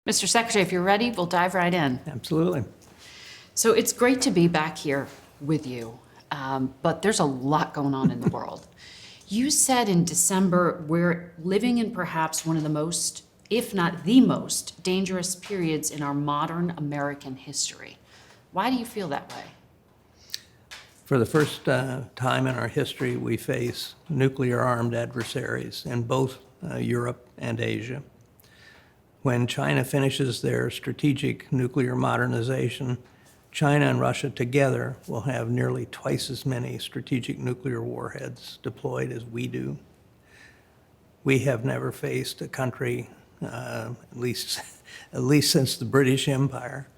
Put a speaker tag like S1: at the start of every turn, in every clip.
S1: Mr. Secretary, if you're ready, we'll dive right in.
S2: Absolutely.
S1: So it's great to be back here with you, but there's a lot going on in the world. You said in December, we're living in perhaps one of the most, if not the most, dangerous periods in our modern American history. Why do you feel that way?
S2: For the first time in our history, we face nuclear-armed adversaries in both Europe and Asia. When China finishes their strategic nuclear modernization, China and Russia together will have nearly twice as many strategic nuclear warheads deployed as we do. We have never faced a country, at least since the British Empire,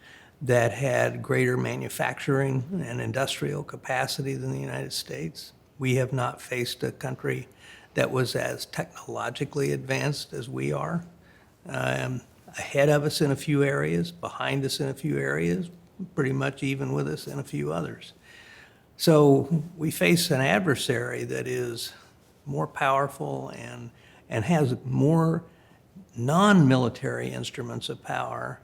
S2: that had greater manufacturing and industrial capacity than the United States. We have not faced a country that was as technologically advanced as we are. Ahead of us in a few areas, behind us in a few areas, pretty much even with us in a few others. So we face an adversary that is more powerful and has more non-military instruments of power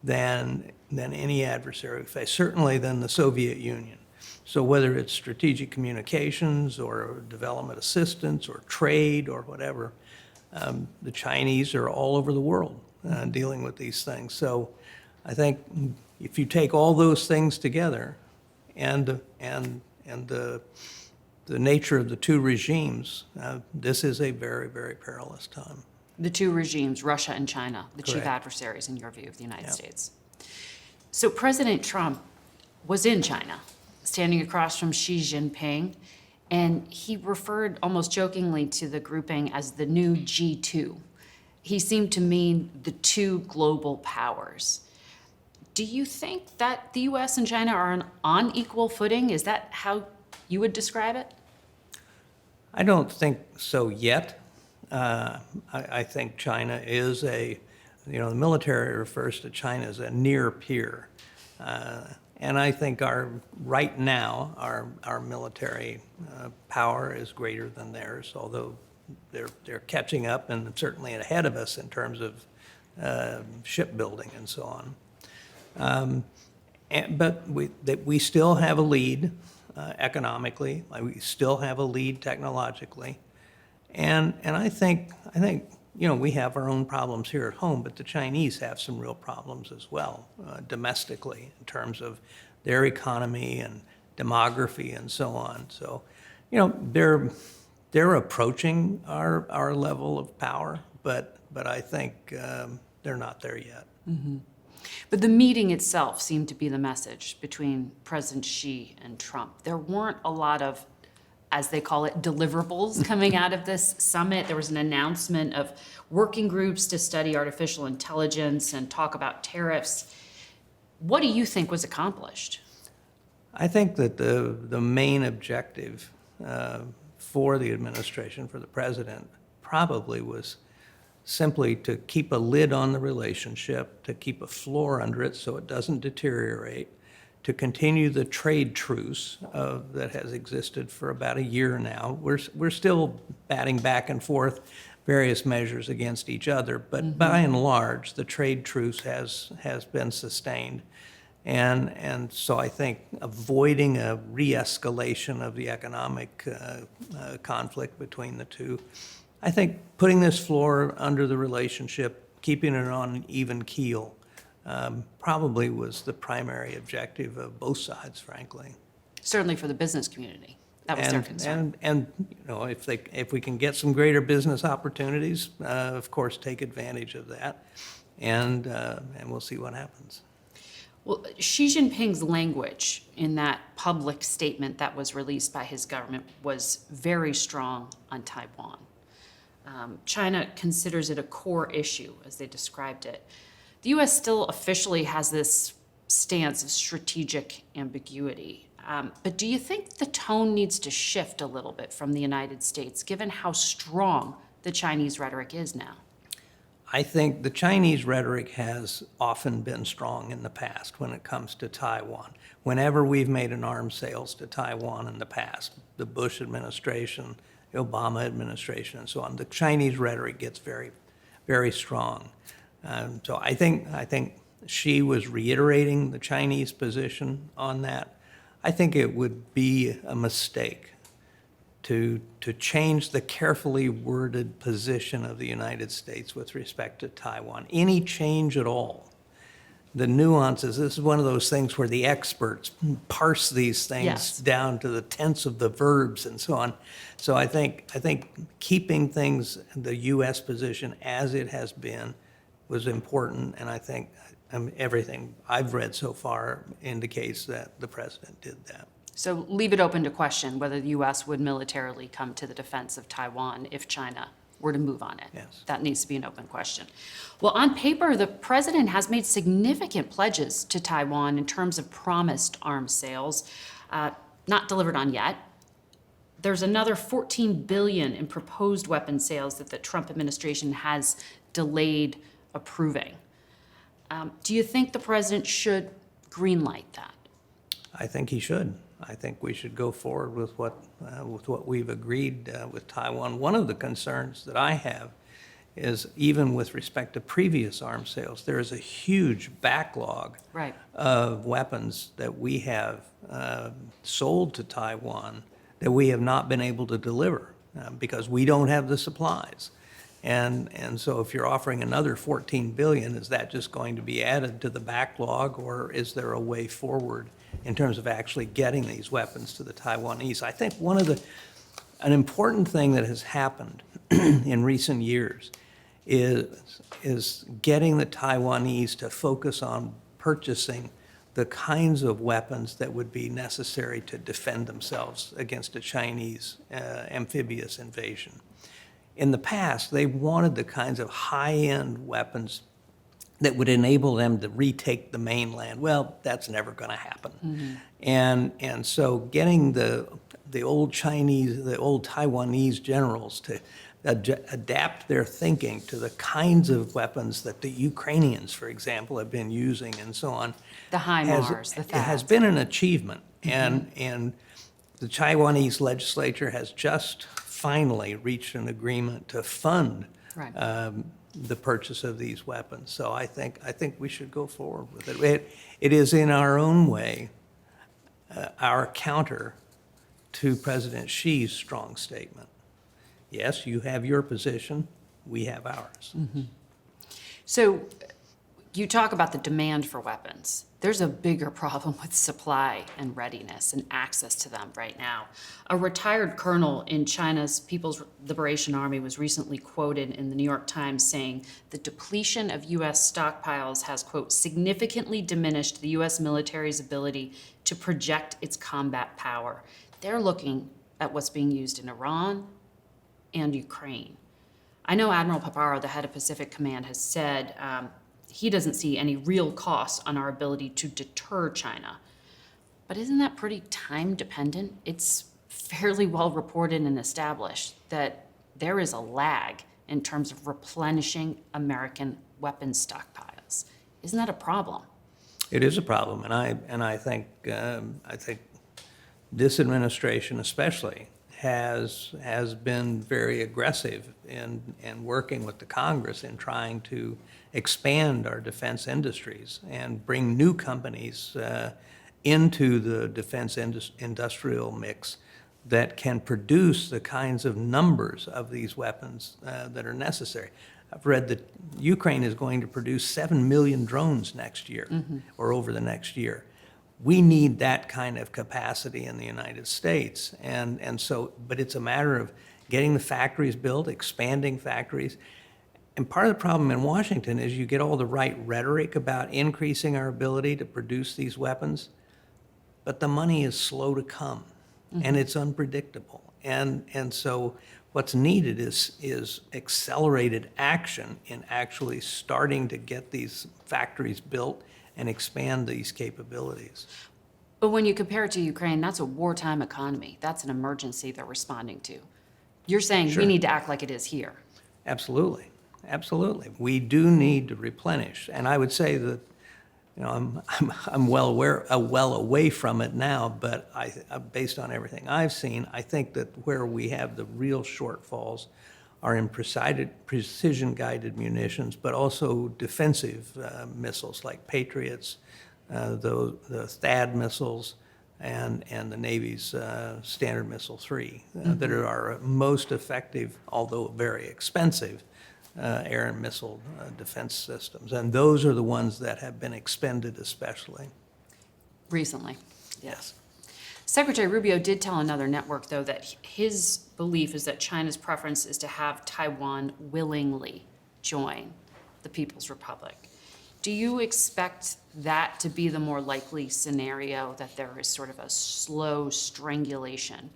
S2: than any adversary we face, certainly than the Soviet Union. So whether it's strategic communications or development assistance or trade or whatever, the Chinese are all over the world dealing with these things. So I think if you take all those things together and the nature of the two regimes, this is a very, very perilous time.
S1: The two regimes, Russia and China, the chief
S2: Correct.
S1: adversaries, in your view, of the United States. So President Trump was in China, standing across from Xi Jinping, and he referred almost jokingly to the grouping as the new G2. He seemed to mean the two global powers. Do you think that the US and China are on equal footing? Is that how you would describe it?
S2: I don't think so yet. I think China is the military refers to China as a near peer. And I think right now our military power is greater than theirs, although they're catching up and certainly ahead of us in terms of shipbuilding and so on. But we still have a lead economically. We still have a lead technologically, and I think we have our own problems here at home, but the Chinese have some real problems as well domestically in terms of their economy and demography and so on. So, they're approaching our level of power, but I think they're not there yet.
S1: Mm-hmm. But the meeting itself seemed to be the message between President Xi and Trump. There weren't a lot of, as they call it, deliverables coming out of this summit. There was an announcement of working groups to study artificial intelligence and talk about tariffs. What do you think was accomplished?
S2: I think that the main objective for the administration, for the president, probably was simply to keep a lid on the relationship, to keep a floor under it so it doesn't deteriorate, to continue the trade truce that has existed for about a year now. We're still batting back and forth various measures against each other, but by and large, the trade truce has been sustained. And so I think avoiding a re-escalation of the economic conflict between the two, I think putting this floor under the relationship, keeping it on an even keel, probably was the primary objective of both sides, frankly.
S1: Certainly for the business community. That was their concern.
S2: And if we can get some greater business opportunities, of course, take advantage of that, and we'll see what happens.
S1: Well, Xi Jinping's language in that public statement that was released by his government was very strong on Taiwan. China considers it a core issue, as they described it. The U.S. still officially has this stance of strategic ambiguity. But do you think the tone needs to shift a little bit from the United States, given how strong the Chinese rhetoric is now?
S2: I think the Chinese rhetoric has often been strong in the past when it comes to Taiwan. Whenever we've made an arms sales to Taiwan in the past, the Bush administration, the Obama administration, and so on, the Chinese rhetoric gets very, very strong. So I think Xi was reiterating the Chinese position on that. I think it would be a mistake to change the carefully worded position of the United States with respect to Taiwan. Any change at all, the nuances, this is one of those things where the experts parse these things
S1: Yes.
S2: down to the tense of the verbs and so on. So I think keeping things, the U.S. position as it has been was important, and I think everything I've read so far indicates that the president did that.
S1: So leave it open to question whether the U.S. would militarily come to the defense of Taiwan if China were to move on it.
S2: Yes.
S1: That needs to be an open question. Well, on paper, the president has made significant pledges to Taiwan in terms of promised arms sales, not delivered on yet. There's another $14 billion in proposed weapons sales that the Trump administration has delayed approving. Do you think the president should greenlight that?
S2: I think he should. I think we should go forward with what we've agreed with Taiwan. One of the concerns that I have is even with respect to previous arms sales, there is a huge backlog
S1: Right.
S2: of weapons that we have sold to Taiwan that we have not been able to deliver because we don't have the supplies. And so if you're offering another $14 billion, is that just going to be added to the backlog, or is there a way forward in terms of actually getting these weapons to the Taiwanese? I think an important thing that has happened in recent years is getting the Taiwanese to focus on purchasing the kinds of weapons that would be necessary to defend themselves against a Chinese amphibious invasion. In the past, they wanted the kinds of high-end weapons that would enable them to retake the mainland. Well, that's never going to happen. Mm-hmm. And so getting the old Taiwanese generals to adapt their thinking to the kinds of weapons that the Ukrainians, for example, have been using and so on.
S1: The HIMARS, the
S2: It has
S1: THAADs.
S2: been an achievement.
S1: Mm-hmm.
S2: And the Taiwanese legislature has just finally reached an agreement to fund
S1: Right.
S2: the purchase of these weapons. So I think we should go forward with it. It is in our own way our counter to President Xi's strong statement. Yes, you have your position, we have ours.
S1: Mm-hmm. So you talk about the demand for weapons. There's a bigger problem with supply and readiness and access to them right now. A retired colonel in China's People's Liberation Army was recently quoted in the New York Times saying the depletion of U.S. stockpiles has, quote, significantly diminished the U.S. military's ability to project its combat power. They're looking at what's being used in Iran and Ukraine. I know Admiral Paparo, the head of Pacific Command, has said he doesn't see any real cost on our ability to deter China. But isn't that pretty time dependent? It's fairly well reported and established that there is a lag in terms of replenishing American weapons stockpiles. Isn't that a problem?
S2: It is a problem, and I think this administration especially has been very aggressive in working with the Congress in trying to expand our defense industries and bring new companies into the defense industrial mix that can produce the kinds of numbers of these weapons that are necessary. I've read that Ukraine is going to produce 7 million drones next year, or over the next year. We need that kind of capacity in the United States. And so, but it's a matter of getting the factories built, expanding factories. And part of the problem in Washington is you get all the right rhetoric about increasing our ability to produce these weapons, but the money is slow to come, and it's unpredictable. And so what's needed is accelerated action in actually starting to get these factories built and expand these capabilities.
S1: But when you compare it to Ukraine, that's a wartime economy. That's an emergency they're responding to. You're saying
S2: Sure.
S1: we need to act like it is here.
S2: Absolutely, absolutely. We do need to replenish, and I would say that, you know, I'm well away from it now, but based on everything I've seen, I think that where we have the real shortfalls are in precision-guided munitions, but also defensive missiles like Patriots, the THAAD missiles, and the Navy's Standard Missile 3 that are our most effective, although very expensive, air and missile defense systems. And those are the ones that have been expended especially.
S1: Recently.
S2: Yes.
S1: Secretary Rubio did tell another network, though, that his belief is that China's preference is to have Taiwan willingly join the People's Republic. Do you expect that to be the more likely scenario, that there is sort of a slow strangulation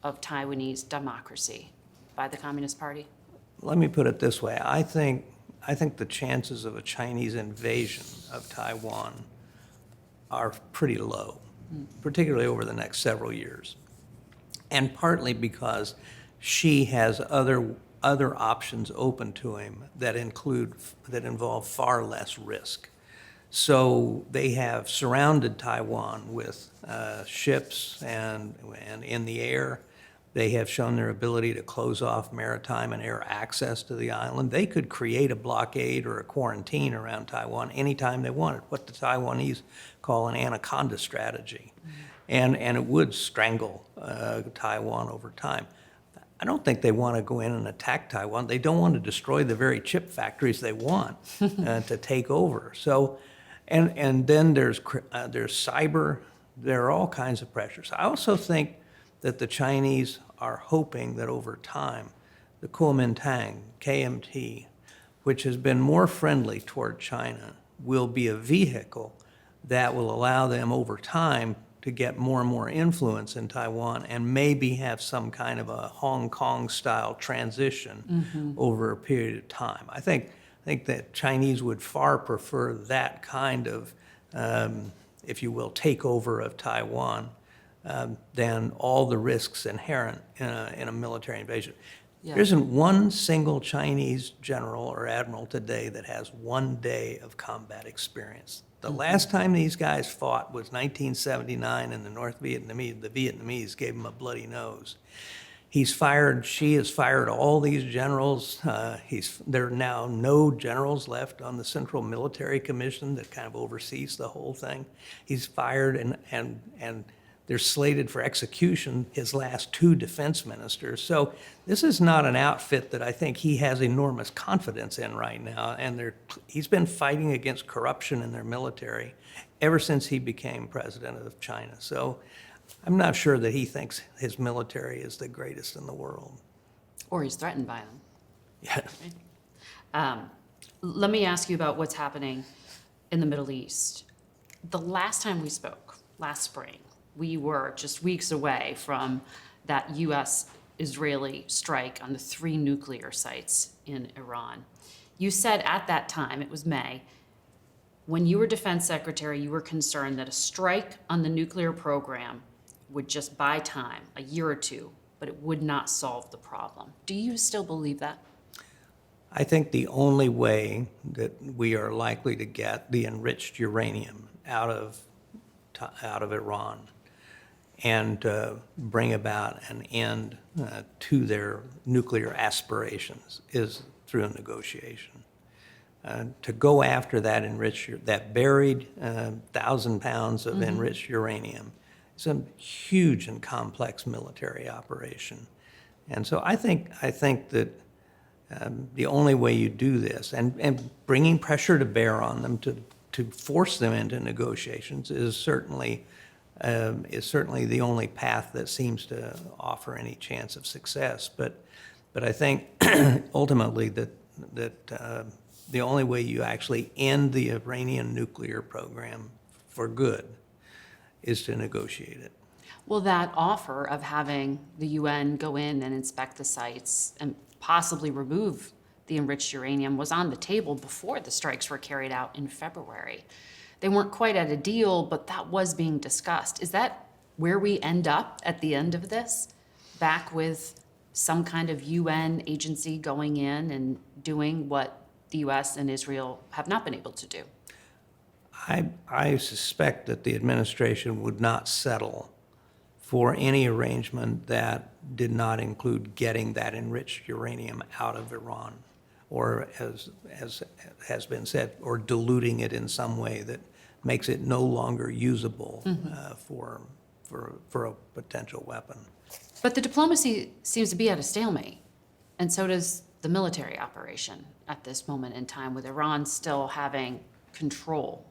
S1: of Taiwanese democracy by the Communist Party?
S2: Let me put it this way. I think the chances of a Chinese invasion of Taiwan are pretty low, particularly over the next several years. And partly because Xi has other options open to him that involve far less risk. So they have surrounded Taiwan with ships and in the air. They have shown their ability to close off maritime and air access to the island. They could create a blockade or a quarantine around Taiwan anytime they wanted, what the Taiwanese call an anaconda strategy. And it would strangle Taiwan over time. I don't think they want to go in and attack Taiwan. They don't want to destroy the very chip factories they want to take over. So, and then there's cyber. There are all kinds of pressures. I also think that the Chinese are hoping that over time, the Kuomintang, KMT, which has been more friendly toward China, will be a vehicle that will allow them over time to get more and more influence in Taiwan and maybe have some kind of a Hong Kong-style transition over a period of time. I think that Chinese would far prefer that kind of, if you will, takeover of Taiwan than all the risks inherent in a military invasion.
S1: Yeah.
S2: There isn't one single Chinese general or admiral today that has 1 day of combat experience. The last time these guys fought was 1979 in the North Vietnamese. The Vietnamese gave him a bloody nose. Xi has fired all these generals. There are now no generals left on the Central Military Commission that kind of oversees the whole thing. He's fired and they're slated for execution his last 2 defense ministers. So this is not an outfit that I think he has enormous confidence in right now. And he's been fighting against corruption in their military ever since he became president of China. So I'm not sure that he thinks his military is the greatest in the world.
S1: Or he's threatened by them.
S2: Yeah.
S1: Let me ask you about what's happening in the Middle East. The last time we spoke, last spring, we were just weeks away from that U.S.-Israeli strike on the 3 nuclear sites in Iran. You said at that time, it was May, when you were defense secretary, you were concerned that a strike on the nuclear program would just buy time, a year or 2, but it would not solve the problem. Do you still believe that?
S2: I think the only way that we are likely to get the enriched uranium out of Iran and bring about an end to their nuclear aspirations is through a negotiation. To go after that buried 1,000 pounds of enriched uranium is a huge and complex military operation. And so I think that the only way you do this, and bringing pressure to bear on them to force them into negotiations is certainly the only path that seems to offer any chance of success. But I think ultimately that the only way you actually end the Iranian nuclear program for good is to negotiate it.
S1: Well, that offer of having the UN go in and inspect the sites and possibly remove the enriched uranium was on the table before the strikes were carried out in February. They weren't quite at a deal, but that was being discussed. Is that where we end up at the end of this? Back with some kind of UN agency going in and doing what the US and Israel have not been able to do?
S2: I suspect that the administration would not settle for any arrangement that did not include getting that enriched uranium out of Iran, or as has been said, or diluting it in some way that makes it no longer usable for a potential weapon.
S1: But the diplomacy seems to be at a stalemate, and so does the military operation at this moment in time, with Iran still having control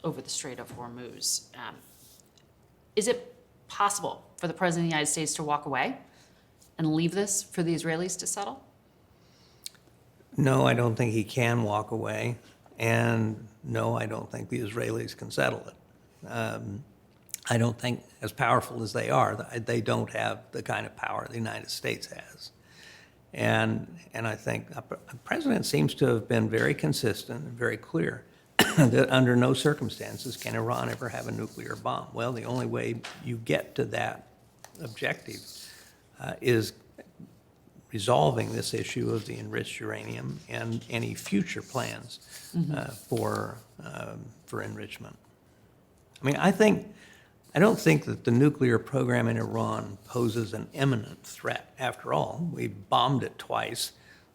S1: over the Strait of Hormuz. Is it possible for the President of the United States to walk away and leave this for the Israelis to settle?
S2: No, I don't think he can walk away, and no, I don't think the Israelis can settle it. I don't think, as powerful as they are, they don't have the kind of power the United States has. And I think the president seems to have been very consistent and very clear that under no circumstances can Iran ever have a nuclear bomb. Well, the only way you get to that objective is resolving this issue of the enriched uranium and any future plans for enrichment. I mean, I don't think that the nuclear program in Iran poses an imminent threat. After all, we bombed it twice.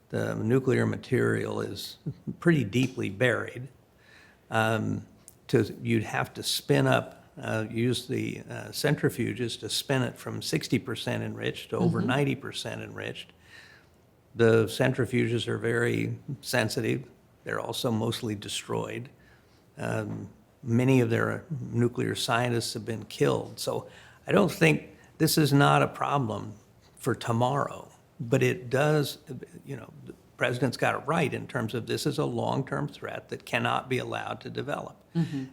S2: The nuclear material is pretty deeply buried. You'd have to spin up, use the centrifuges to spin it from 60% enriched to over 90% enriched. The centrifuges are very sensitive. They're also mostly destroyed. Many of their nuclear scientists have been killed. So I don't think this is not a problem for tomorrow, but it does, the president's got it right in terms of this is a long-term threat that cannot be allowed to develop.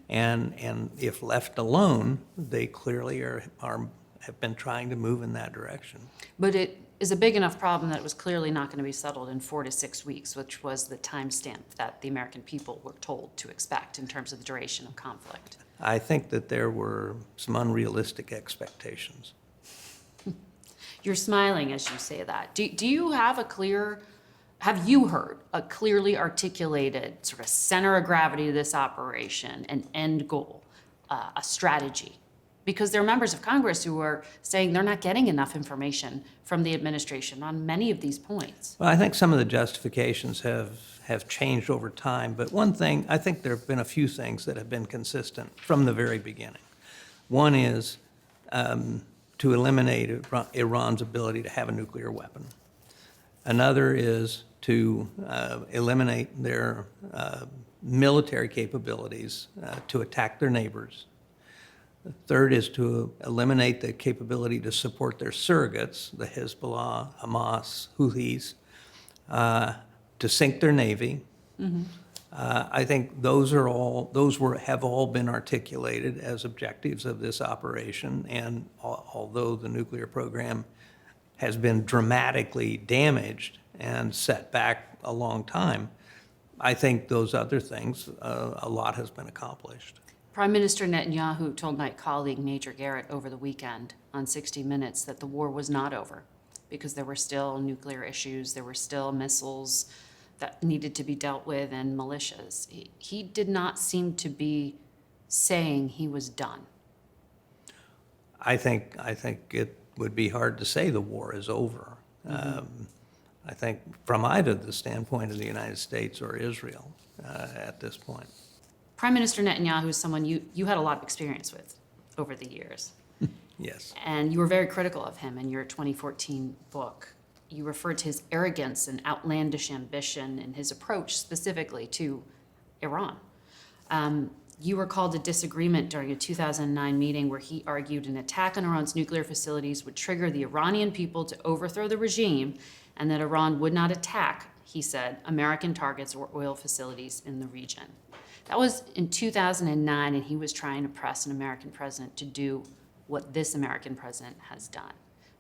S2: And if left alone, they clearly have been trying to move in that direction.
S1: But it is a big enough problem that it was clearly not going to be settled in 4 to 6 weeks, which was the timestamp that the American people were told to expect in terms of the duration of conflict.
S2: I think that there were some unrealistic expectations.
S1: You're smiling as you say that. Do you have have you heard a clearly articulated sort of center of gravity to this operation, an end goal, a strategy? Because there are members of Congress who are saying they're not getting enough information from the administration on many of these points.
S2: Well, I think some of the justifications have changed over time, but one thing, I think there have been a few things that have been consistent from the very beginning. One is to eliminate Iran's ability to have a nuclear weapon. Another is to eliminate their military capabilities to attack their neighbors. The third is to eliminate the capability to support their surrogates, the Hezbollah, Hamas, Houthis, to sink their navy. I think those have all been articulated as objectives of this operation. And although the nuclear program has been dramatically damaged and set back a long time, I think those other things, a lot has been accomplished.
S1: Prime Minister Netanyahu told my colleague Major Garrett over the weekend on 60 Minutes that the war was not over because there were still nuclear issues, there were still missiles that needed to be dealt with and militias. He did not seem to be saying he was done. I
S2: think it would be hard to say the war is over. I think from either the standpoint of the United States or Israel at this point.
S1: Prime Minister Netanyahu is someone you had a lot of experience with over the years.
S2: Yes.
S1: And you were very critical of him in your 2014 book. You referred to his arrogance and outlandish ambition and his approach specifically to Iran. You recalled a disagreement during a 2009 meeting where he argued an attack on Iran's nuclear facilities would trigger the Iranian people to overthrow the regime and that Iran would not attack, he said, American targets or oil facilities in the region. That was in 2009, and he was trying to press an American president to do what this American president has done.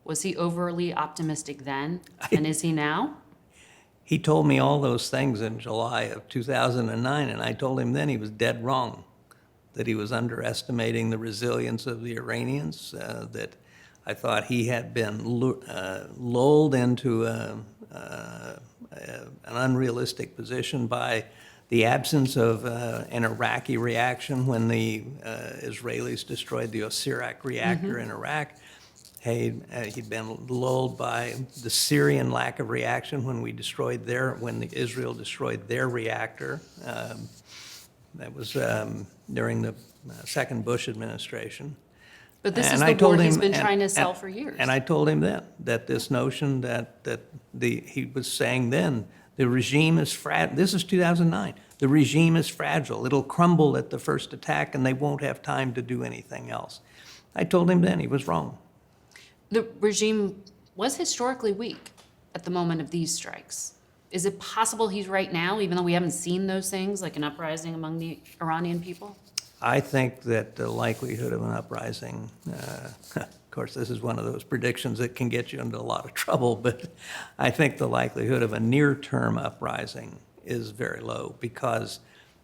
S1: Was he overly optimistic then, and is he now?
S2: He told me all those things in July of 2009, and I told him then he was dead wrong, that he was underestimating the resilience of the Iranians, that I thought he had been lulled into an unrealistic position by the absence of an Iraqi reaction when the Israelis destroyed the Osirak reactor in Iraq. He'd been lulled by the Syrian lack of reaction when Israel destroyed their reactor. That was during the second Bush administration.
S1: But this
S2: And
S1: is
S2: I
S1: the
S2: told
S1: war he's
S2: him-
S1: been
S2: and-
S1: trying to sell
S2: and-
S1: for years.
S2: And I told him that this notion he was saying then, the regime is this is 2009, the regime is fragile. It'll crumble at the first attack and they won't have time to do anything else. I told him then he was wrong.
S1: The regime was historically weak at the moment of these strikes. Is it possible he's right now, even though we haven't seen those things, like an uprising among the Iranian people?
S2: I think that the likelihood of an uprising, of course, this is one of those predictions that can get you into a lot of trouble, but I think the likelihood of a near-term uprising is very low because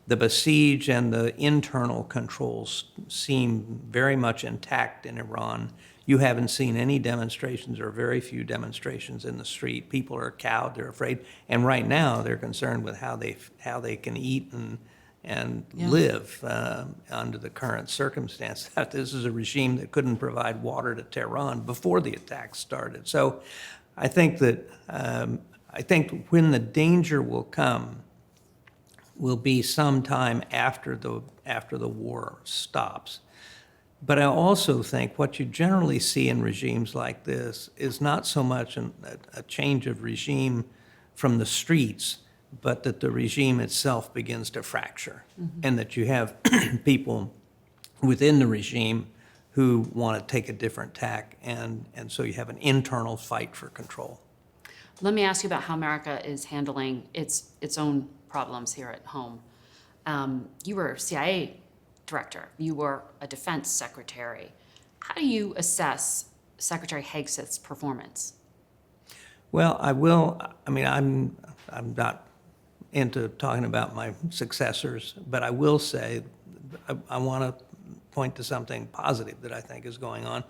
S2: the besiege and the internal controls seem very much intact in Iran. You haven't seen any demonstrations or very few demonstrations in the street. People are cowed, they're afraid, and right now they're concerned with how they can eat and live under the current circumstance. This is a regime that couldn't provide water to Tehran before the attack started. So I think when the danger will come will be sometime after the war stops. But I also think what you generally see in regimes like this is not so much a change of regime from the streets, but that the regime itself begins to fracture, and that you have people within the regime who want to take a different tack, and so you have an internal fight for control.
S1: Let me ask you about how America is handling its own problems here at home. You were CIA director. You were a defense secretary. How do you assess Secretary Hegseth's performance?
S2: Well, I'm not into talking about my successors, but I will say I want to point to something positive that I think is going on.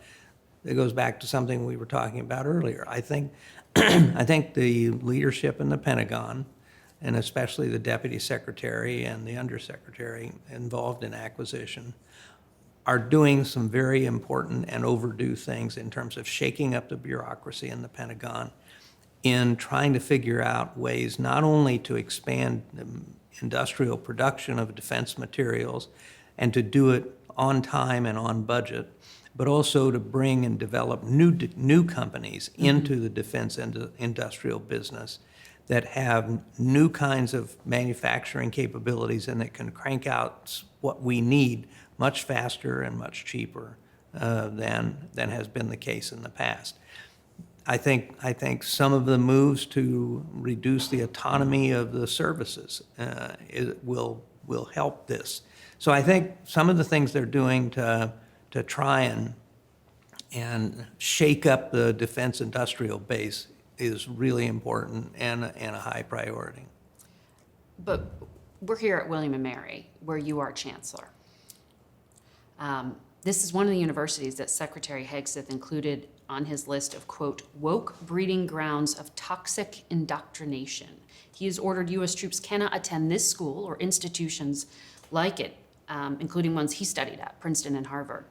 S2: It goes back to something we were talking about earlier. I think the leadership in the Pentagon, and especially the deputy secretary and the undersecretary involved in acquisition, are doing some very important and overdue things in terms of shaking up the bureaucracy in the Pentagon, in trying to figure out ways not only to expand the industrial production of defense materials and to do it on time and on budget, but also to bring and develop new companies into the defense and industrial business that have new kinds of manufacturing capabilities and that can crank out what we need much faster and much cheaper than has been the case in the past. I think some of the moves to reduce the autonomy of the services will help this. So I think some of the things they're doing to try and shake up the defense industrial base is really important and a high priority.
S1: But we're here at William & Mary, where you are chancellor. This is one of the universities that Secretary Hegseth included on his list of, quote, woke breeding grounds of toxic indoctrination. He has ordered U.S. troops cannot attend this school or institutions like it, including ones he studied at, Princeton and Harvard.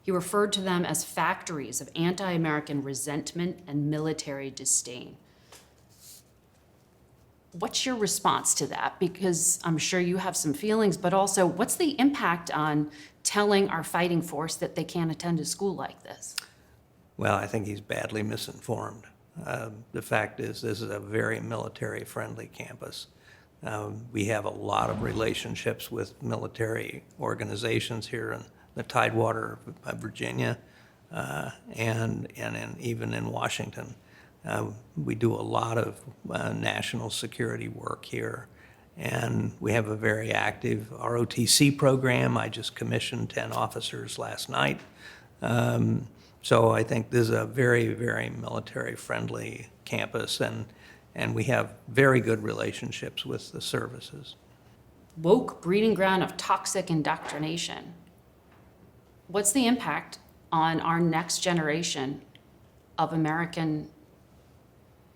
S1: He referred to them as factories of anti-American resentment and military disdain. What's your response to that? Because I'm sure you have some feelings, but also what's the impact on telling our fighting force that they can't attend a school like this?
S2: Well, I think he's badly misinformed. The fact is, this is a very military-friendly campus. We have a lot of relationships with military organizations here in the Tidewater of Virginia, and even in Washington. We do a lot of national security work here, and we have a very active ROTC program. I just commissioned 10 officers last night. So I think this is a very, very military-friendly campus, and we have very good relationships with the services.
S1: Woke breeding ground of toxic indoctrination. What's the impact on our next generation of American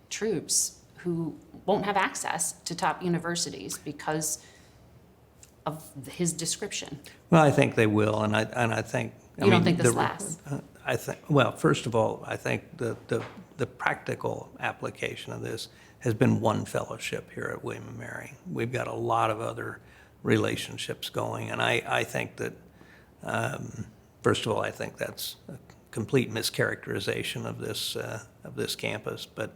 S1: troops who won't have access to top universities because of his description?
S2: Well, I think they will, and I think.
S1: You don't think this lasts?
S2: I think, well, first of all, I think the practical application of this has been one fellowship here at William & Mary. We've got a lot of other relationships going, and I think that, first of all, I think that's a complete mischaracterization of this campus, but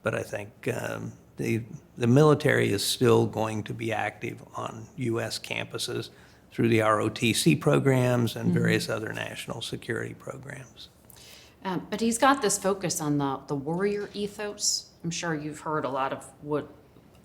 S2: I think the military is still going to be active on U.S. campuses through the ROTC programs and various other national security programs.
S1: But he's got this focus on the warrior ethos. I'm sure you've heard a lot of what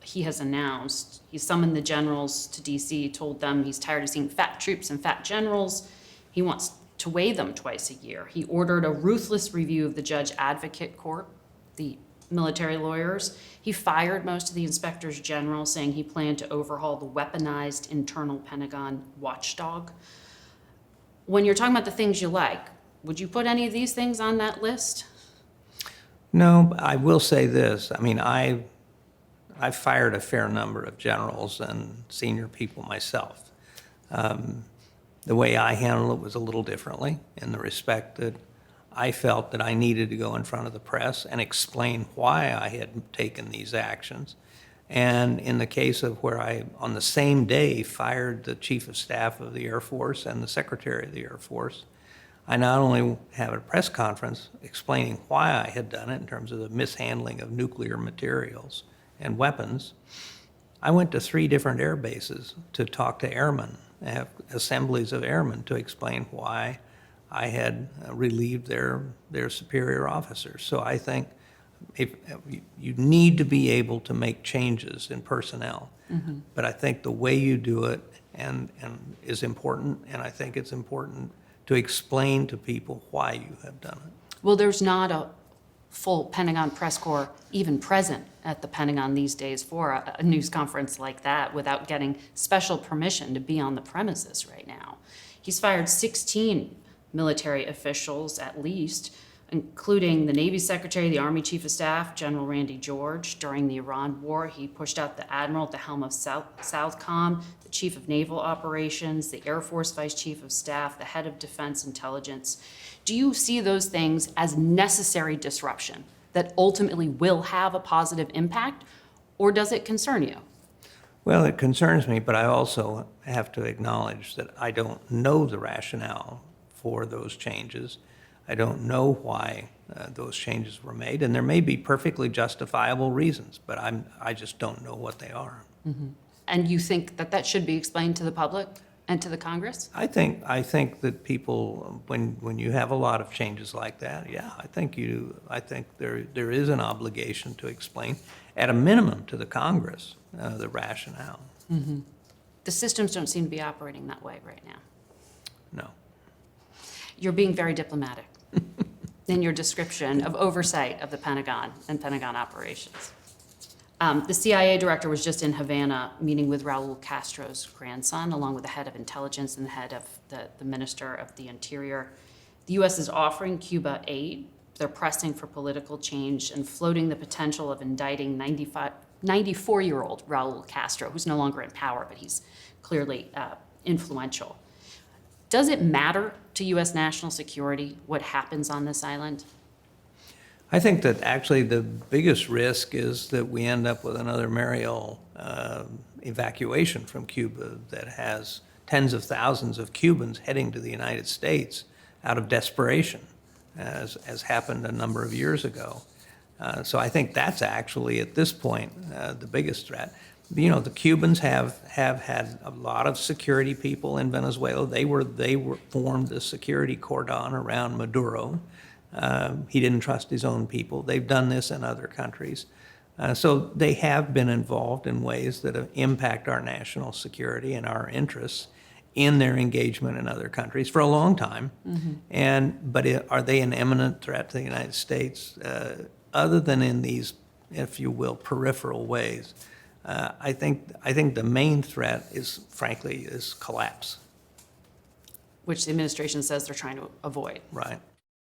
S1: he has announced. He summoned the generals to D.C., told them he's tired of seeing fat troops and fat generals. He wants to weigh them twice a year. He ordered a ruthless review of the Judge Advocate Court, the military lawyers. He fired most of the inspectors general, saying he planned to overhaul the weaponized internal Pentagon watchdog. When you're talking about the things you like, would you put any of these things on that list?
S2: No, I will say this. I mean, I fired a fair number of generals and senior people myself. The way I handled it was a little differently, in the respect that I felt that I needed to go in front of the press and explain why I had taken these actions. And in the case of where I, on the same day, fired the Chief of Staff of the Air Force and the Secretary of the Air Force, I not only had a press conference explaining why I had done it in terms of the mishandling of nuclear materials and weapons, I went to 3 different air bases to talk to airmen, have assemblies of airmen, to explain why I had relieved their superior officers. So I think if you need to be able to make changes in personnel, but I think the way you do it and is important, and I think it's important to explain to people why you have done it.
S1: Well, there's not a full Pentagon press corps even present at the Pentagon these days for a news conference like that without getting special permission to be on the premises right now. He's fired 16 military officials at least, including the Navy Secretary, the Army Chief of Staff, General Randy George. During the Iran War, he pushed out the Admiral at the helm of Southcom, the Chief of Naval Operations, the Air Force Vice Chief of Staff, the Head of Defense Intelligence. Do you see those things as necessary disruption that ultimately will have a positive impact, or does it concern you?
S2: Well, it concerns me, but I also have to acknowledge that I don't know the rationale for those changes. I don't know why those changes were made, and there may be perfectly justifiable reasons, but I just don't know what they are.
S1: And you think that that should be explained to the public and to the Congress?
S2: I think that people, when you have a lot of changes like that, yeah, I think there is an obligation to explain, at a minimum, to the Congress, the rationale.
S1: The systems don't seem to be operating that way right now.
S2: No.
S1: You're being very diplomatic in your description of oversight of the Pentagon and Pentagon operations. The CIA director was just in Havana meeting with Raul Castro's grandson, along with the head of intelligence and the head of the minister of the interior. The U.S. is offering Cuba aid. They're pressing for political change and floating the potential of indicting 94-year-old Raul Castro, who's no longer in power, but he's clearly influential. Does it matter to U.S. national security what happens on this island?
S2: I think that actually the biggest risk is that we end up with another Mariel evacuation from Cuba that has tens of thousands of Cubans heading to the United States out of desperation, as happened a number of years ago. So I think that's actually, at this point, the biggest threat. You know, the Cubans have had a lot of security people in Venezuela. They formed the security cordon around Maduro. He didn't trust his own people. They've done this in other countries. So they have been involved in ways that impact our national security and our interests in their engagement in other countries for a long time. But are they an imminent threat to the United States, other than in these, if you will, peripheral ways? I think the main threat is, frankly, collapse.
S1: Which the administration says they're trying to avoid.
S2: Right.